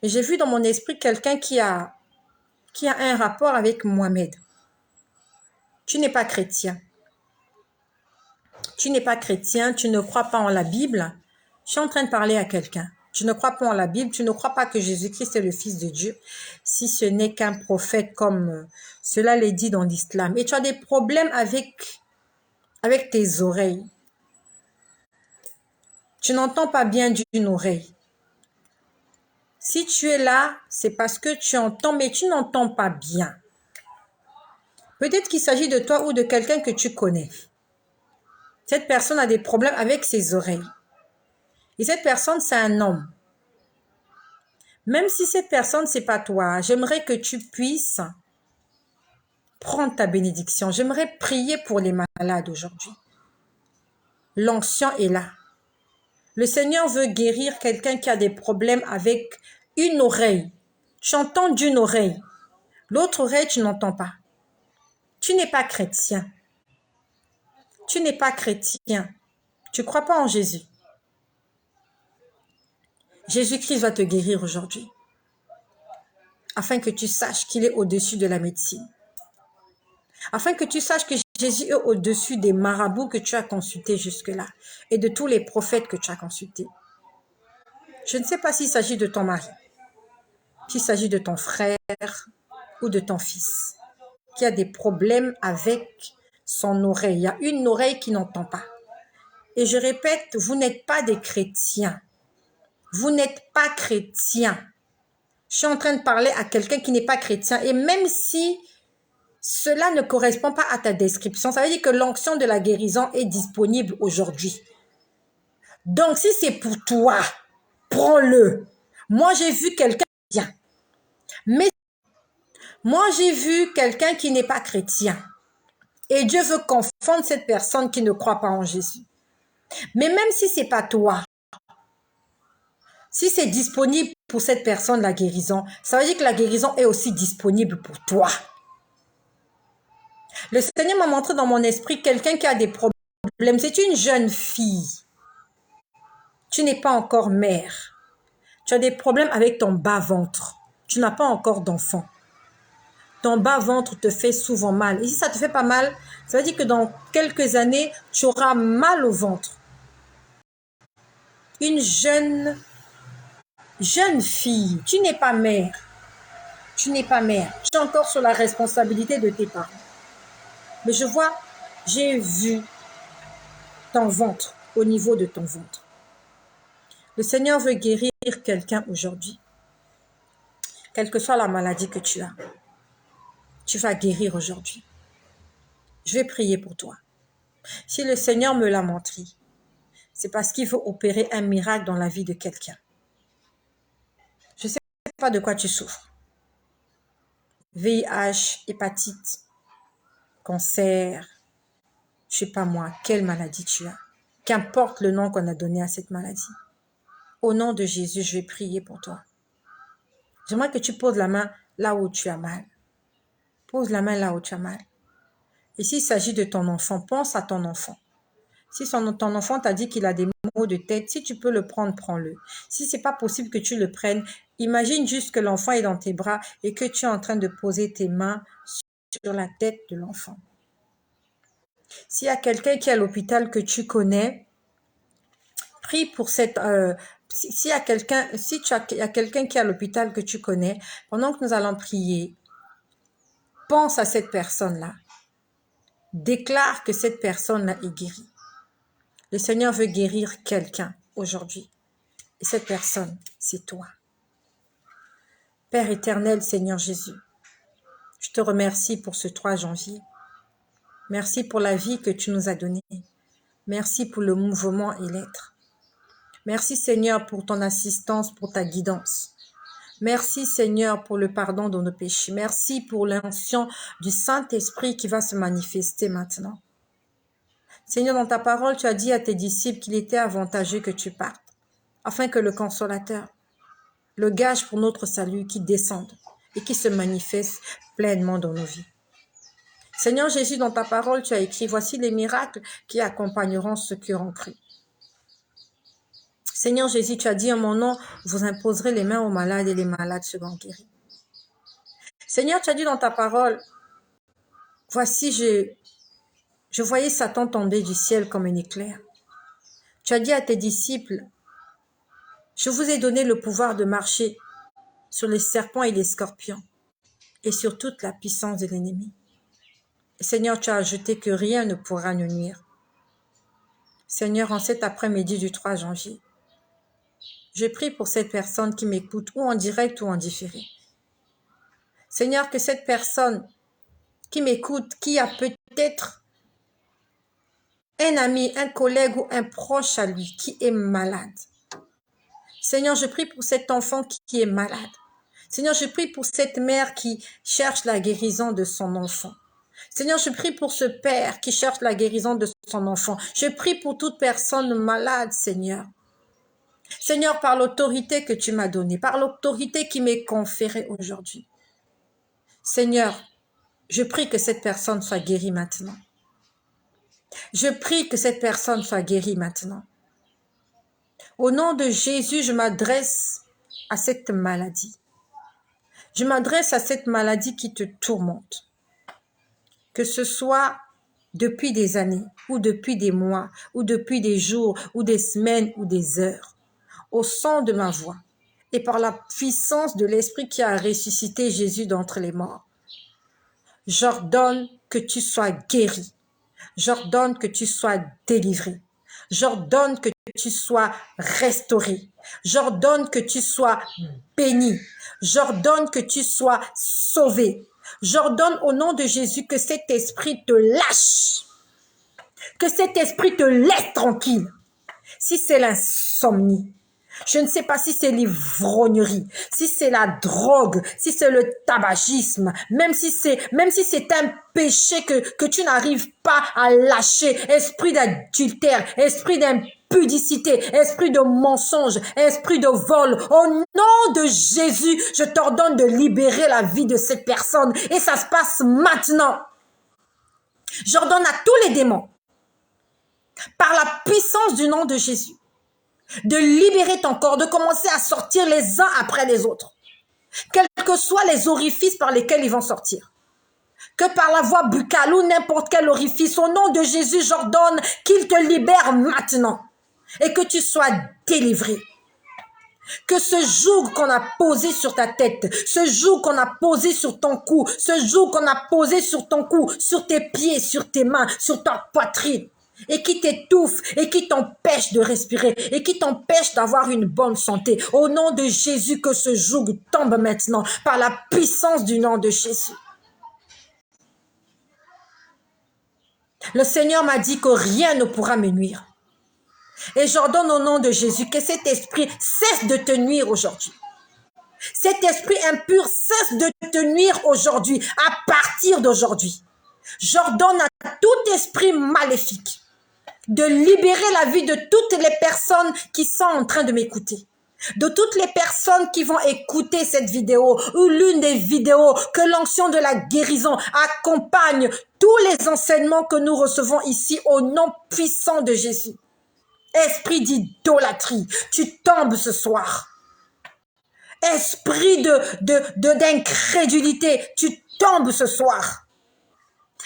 A: Mais j'ai vu dans mon esprit quelqu'un qui a un rapport avec Mohamed. Tu n'es pas chrétien. Tu n'es pas chrétien, tu ne crois pas en la Bible. Je suis en train de parler à quelqu'un. Tu ne crois pas en la Bible, tu ne crois pas que Jésus-Christ est le Fils de Dieu, si ce n'est qu'un prophète comme cela l'est dit dans l'islam. Et tu as des problèmes avec tes oreilles. Tu n'entends pas bien d'une oreille. Si tu es là, c'est parce que tu entends, mais tu n'entends pas bien. Peut-être qu'il s'agit de toi ou de quelqu'un que tu connais. Cette personne a des problèmes avec ses oreilles. Et cette personne, c'est un homme. Même si cette personne, c'est pas toi, j'aimerais que tu puisses prendre ta bénédiction. J'aimerais prier pour les malades aujourd'hui. L'onction est là. Le Seigneur veut guérir quelqu'un qui a des problèmes avec une oreille. Tu entends d'une oreille. L'autre oreille, tu n'entends pas. Tu n'es pas chrétien. Tu n'es pas chrétien. Tu ne crois pas en Jésus. Jésus-Christ va te guérir aujourd'hui. Afin que tu saches qu'il est au-dessus de la médecine. Afin que tu saches que Jésus est au-dessus des marabouts que tu as consultés jusque-là. Et de tous les prophètes que tu as consultés. Je ne sais pas s'il s'agit de ton mari. S'il s'agit de ton frère ou de ton fils. Qui a des problèmes avec son oreille. Il y a une oreille qui n'entend pas. Et je répète, vous n'êtes pas des chrétiens. Vous n'êtes pas chrétien. Je suis en train de parler à quelqu'un qui n'est pas chrétien. Et même si cela ne correspond pas à ta description, ça veut dire que l'onction de la guérison est disponible aujourd'hui. Donc, si c'est pour toi, prends-le. Moi, j'ai vu quelqu'un chrétien. Mais moi, j'ai vu quelqu'un qui n'est pas chrétien. Et Dieu veut confondre cette personne qui ne croit pas en Jésus. Mais même si ce n'est pas toi, si c'est disponible pour cette personne, la guérison, ça veut dire que la guérison est aussi disponible pour toi. Le Seigneur m'a montré dans mon esprit quelqu'un qui a des problèmes. C'est une jeune fille. Tu n'es pas encore mère. Tu as des problèmes avec ton bas-ventre. Tu n'as pas encore d'enfant. Ton bas-ventre te fait souvent mal. Et si ça te fait pas mal, ça veut dire que dans quelques années, tu auras mal au ventre. Une jeune fille, tu n'es pas mère. Tu n'es pas mère. Tu es encore sur la responsabilité de tes parents. Mais je vois, j'ai vu ton ventre, au niveau de ton ventre. Le Seigneur veut guérir quelqu'un aujourd'hui. Quelle que soit la maladie que tu as, tu vas guérir aujourd'hui. Je vais prier pour toi. Si le Seigneur me l'a montré, c'est parce qu'il veut opérer un miracle dans la vie de quelqu'un. Je ne sais pas de quoi tu souffres. VIH, hépatite, cancer, je sais pas moi, quelle maladie tu as. Qu'importe le nom qu'on a donné à cette maladie. Au nom de Jésus, je vais prier pour toi. J'aimerais que tu poses la main là où tu as mal. Pose la main là où tu as mal. Et s'il s'agit de ton enfant, pense à ton enfant. Si ton enfant t'a dit qu'il a des maux de tête, si tu peux le prendre, prends-le. Si c'est pas possible que tu le prennes, imagine juste que l'enfant est dans tes bras et que tu es en train de poser tes mains sur la tête de l'enfant. S'il y a quelqu'un qui est à l'hôpital que tu connais, prie pour cette... s'il y a quelqu'un, il y a quelqu'un qui est à l'hôpital que tu connais, pendant que nous allons prier, pense à cette personne-là. Déclare que cette personne-là est guérie. Le Seigneur veut guérir quelqu'un aujourd'hui. Et cette personne, c'est toi. Père éternel, Seigneur Jésus, je te remercie pour ce 3 janvier. Merci pour la vie que tu nous as donnée. Merci pour le mouvement et l'être. Merci Seigneur pour ton assistance, pour ta guidance. Merci Seigneur pour le pardon de nos péchés. Merci pour l'onction du Saint-Esprit qui va se manifester maintenant. Seigneur, dans ta parole, tu as dit à tes disciples qu'il était avantageux que tu partes, afin que le Consolateur, le gage pour notre salut, qui descende et qui se manifeste pleinement dans nos vies. Seigneur Jésus, dans ta parole, tu as écrit, voici les miracles qui accompagneront ceux qui auront cru. Seigneur Jésus, tu as dit en mon nom, vous imposerez les mains aux malades et les malades seront guéris. Seigneur, tu as dit dans ta parole, voici, je voyais Satan tomber du ciel comme un éclair. Tu as dit à tes disciples, je vous ai donné le pouvoir de marcher sur les serpents et les scorpions et sur toute la puissance de l'ennemi. Seigneur, tu as ajouté que rien ne pourra nous nuire. Seigneur, en cet après-midi du 3 janvier, je prie pour cette personne qui m'écoute, ou en direct ou en différé. Seigneur, que cette personne qui m'écoute, qui a peut-être un ami, un collègue ou un proche à lui qui est malade. Seigneur, je prie pour cet enfant qui est malade. Seigneur, je prie pour cette mère qui cherche la guérison de son enfant. Seigneur, je prie pour ce père qui cherche la guérison de son enfant. Je prie pour toute personne malade, Seigneur. Seigneur, par l'autorité que tu m'as donnée, par l'autorité qui m'est conférée aujourd'hui. Seigneur, je prie que cette personne soit guérie maintenant. Je prie que cette personne soit guérie maintenant. Au nom de Jésus, je m'adresse à cette maladie. Je m'adresse à cette maladie qui te tourmente. Que ce soit depuis des années, ou depuis des mois, ou depuis des jours, ou des semaines, ou des heures. Au son de ma voix, et par la puissance de l'Esprit qui a ressuscité Jésus d'entre les morts, j'ordonne que tu sois guéri. J'ordonne que tu sois délivré. J'ordonne que tu sois restauré. J'ordonne que tu sois béni. J'ordonne que tu sois sauvé. J'ordonne au nom de Jésus que cet esprit te lâche. Que cet esprit te laisse tranquille. Si c'est l'insomnie, je ne sais pas si c'est l'ivrognerie, si c'est la drogue, si c'est le tabagisme, même si c'est un péché que tu n'arrives pas à lâcher, esprit d'adultère, esprit d'impudicité, esprit de mensonge, esprit de vol. Au nom de Jésus, je t'ordonne de libérer la vie de cette personne et ça se passe maintenant. J'ordonne à tous les démons, par la puissance du nom de Jésus, de libérer ton corps, de commencer à sortir les uns après les autres. Quels que soient les orifices par lesquels ils vont sortir. Que par la voie buccale ou n'importe quel orifice, au nom de Jésus, j'ordonne qu'il te libère maintenant. Et que tu sois délivré. Que ce joug qu'on a posé sur ta tête, ce joug qu'on a posé sur ton cou, ce joug qu'on a posé sur ton cou, sur tes pieds, sur tes mains, sur ta poitrine, et qui t'étouffe, et qui t'empêche de respirer, et qui t'empêche d'avoir une bonne santé. Au nom de Jésus, que ce joug tombe maintenant, par la puissance du nom de Jésus. Le Seigneur m'a dit que rien ne pourra me nuire. Et j'ordonne au nom de Jésus que cet esprit cesse de te nuire aujourd'hui. Cet esprit impur cesse de te nuire aujourd'hui, à partir d'aujourd'hui. J'ordonne à tout esprit maléfique de libérer la vie de toutes les personnes qui sont en train de m'écouter. De toutes les personnes qui vont écouter cette vidéo ou l'une des vidéos, que l'onction de la guérison accompagne tous les enseignements que nous recevons ici au nom puissant de Jésus. Esprit d'idolâtrie, tu tombes ce soir. Esprit d'incrédulité, tu tombes ce soir.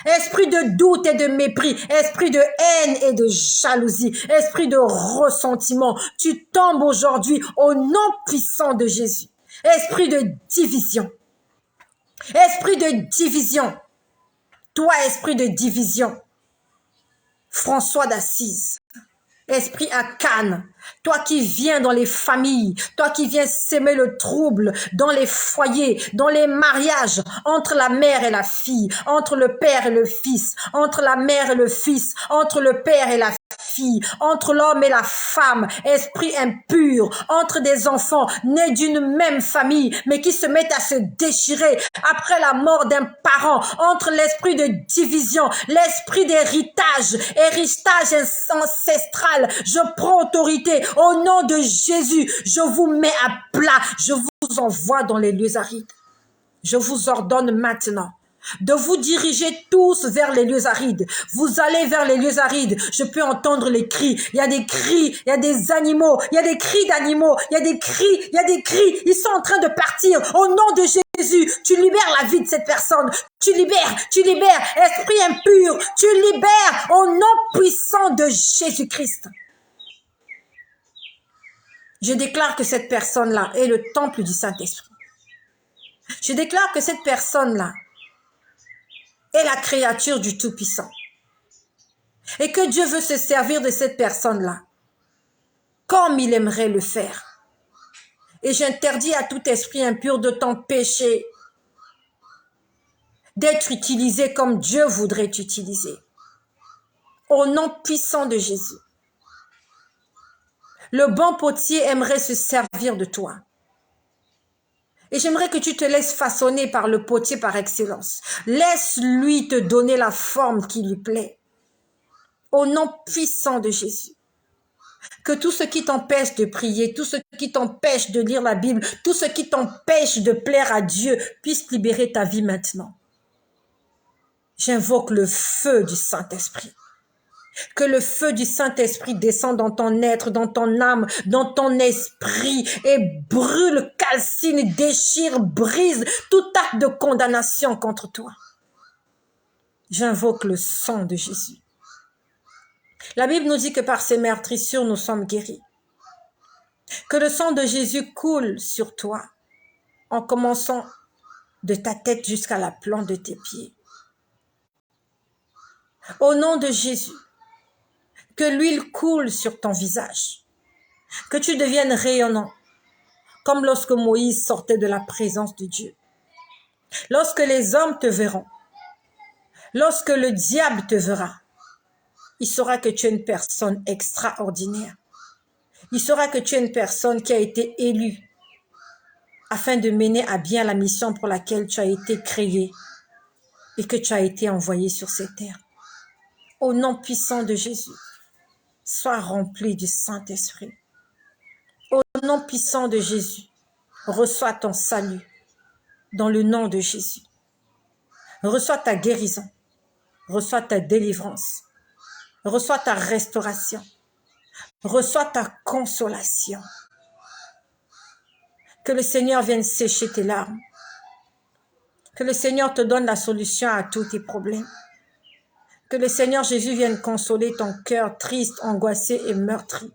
A: Esprit de doute et de mépris, esprit de haine et de jalousie, esprit de ressentiment, tu tombes aujourd'hui au nom puissant de Jésus. Esprit de division, toi esprit de division, François d'Assise, esprit à Cannes, toi qui viens dans les familles, toi qui viens s'aimer le trouble dans les foyers, dans les mariages, entre la mère et la fille, entre le père et le fils, entre la mère et le fils, entre le père et la fille, entre l'homme et la femme, esprit impur, entre des enfants nés d'une même famille, mais qui se mettent à se déchirer après la mort d'un parent, entre l'esprit de division, l'esprit d'héritage ancestral. Je prends autorité au nom de Jésus. Je vous mets à plat. Je vous envoie dans les lieux arides. Je vous ordonne maintenant de vous diriger tous vers les lieux arides. Vous allez vers les lieux arides. Je peux entendre les cris. Il y a des cris, il y a des animaux, il y a des cris d'animaux, il y a des cris. Ils sont en train de partir. Au nom de Jésus, tu libères la vie de cette personne. Tu libères. Esprit impur, tu libères au nom puissant de Jésus-Christ. Je déclare que cette personne-là est le temple du Saint-Esprit. Je déclare que cette personne-là est la créature du Tout-Puissant. Et que Dieu veut se servir de cette personne-là comme il aimerait le faire. Et j'interdis à tout esprit impur de t'empêcher d'être utilisé comme Dieu voudrait t'utiliser. Au nom puissant de Jésus. Le bon potier aimerait se servir de toi. Et j'aimerais que tu te laisses façonner par le potier par excellence. Laisse-lui te donner la forme qui lui plaît. Au nom puissant de Jésus. Que tout ce qui t'empêche de prier, tout ce qui t'empêche de lire la Bible, tout ce qui t'empêche de plaire à Dieu puisse libérer ta vie maintenant. J'invoque le feu du Saint-Esprit. Que le feu du Saint-Esprit descende dans ton être, dans ton âme, dans ton esprit et brûle, calcine, déchire, brise tout acte de condamnation contre toi. J'invoque le sang de Jésus. La Bible nous dit que par ses meurtrissures, nous sommes guéris. Que le sang de Jésus coule sur toi, en commençant de ta tête jusqu'à la plante de tes pieds. Au nom de Jésus, que l'huile coule sur ton visage, que tu deviennes rayonnant, comme lorsque Moïse sortait de la présence de Dieu. Lorsque les hommes te verront, lorsque le diable te verra, il saura que tu es une personne extraordinaire. Il saura que tu es une personne qui a été élue afin de mener à bien la mission pour laquelle tu as été créé et que tu as été envoyé sur cette terre. Au nom puissant de Jésus, sois rempli du Saint-Esprit. Au nom puissant de Jésus, reçois ton salut dans le nom de Jésus. Reçois ta guérison, reçois ta délivrance, reçois ta restauration, reçois ta consolation. Que le Seigneur vienne sécher tes larmes. Que le Seigneur te donne la solution à tous tes problèmes. Que le Seigneur Jésus vienne consoler ton cœur triste, angoissé et meurtri.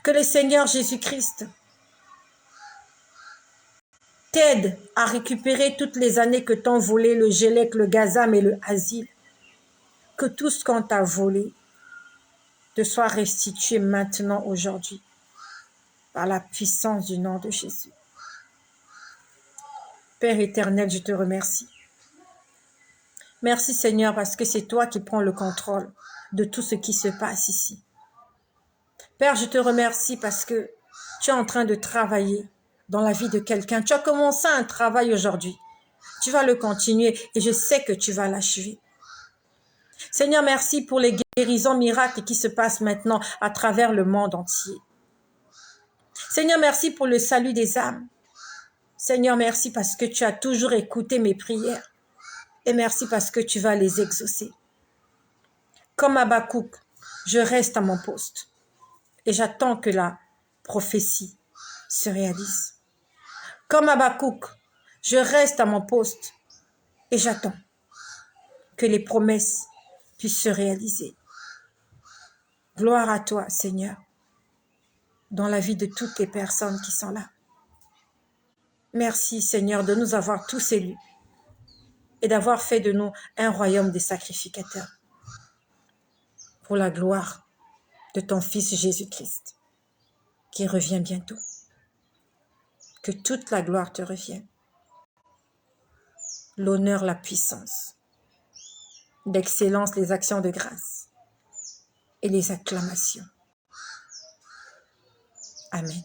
A: Que le Seigneur Jésus-Christ t'aide à récupérer toutes les années que t'ont volé le Gélec, le Gazam et le Asile. Que tout ce qu'on t'a volé te soit restitué maintenant, aujourd'hui, par la puissance du nom de Jésus. Père éternel, je te remercie. Merci Seigneur parce que c'est toi qui prends le contrôle de tout ce qui se passe ici. Père, je te remercie parce que tu es en train de travailler dans la vie de quelqu'un. Tu as commencé un travail aujourd'hui. Tu vas le continuer et je sais que tu vas l'achever. Seigneur, merci pour les guérisons miracles qui se passent maintenant à travers le monde entier. Seigneur, merci pour le salut des âmes. Seigneur, merci parce que tu as toujours écouté mes prières. Et merci parce que tu vas les exaucer. Comme Habakkuk, je reste à mon poste. Et j'attends que la prophétie se réalise. Comme Habakkuk, je reste à mon poste. Et j'attends que les promesses puissent se réaliser. Gloire à toi, Seigneur, dans la vie de toutes les personnes qui sont là. Merci, Seigneur, de nous avoir tous élus et d'avoir fait de nous un royaume des sacrificateurs pour la gloire de ton Fils Jésus-Christ, qui revient bientôt. Que toute la gloire te revienne, l'honneur, la puissance, l'excellence, les actions de grâce et les acclamations. Amen.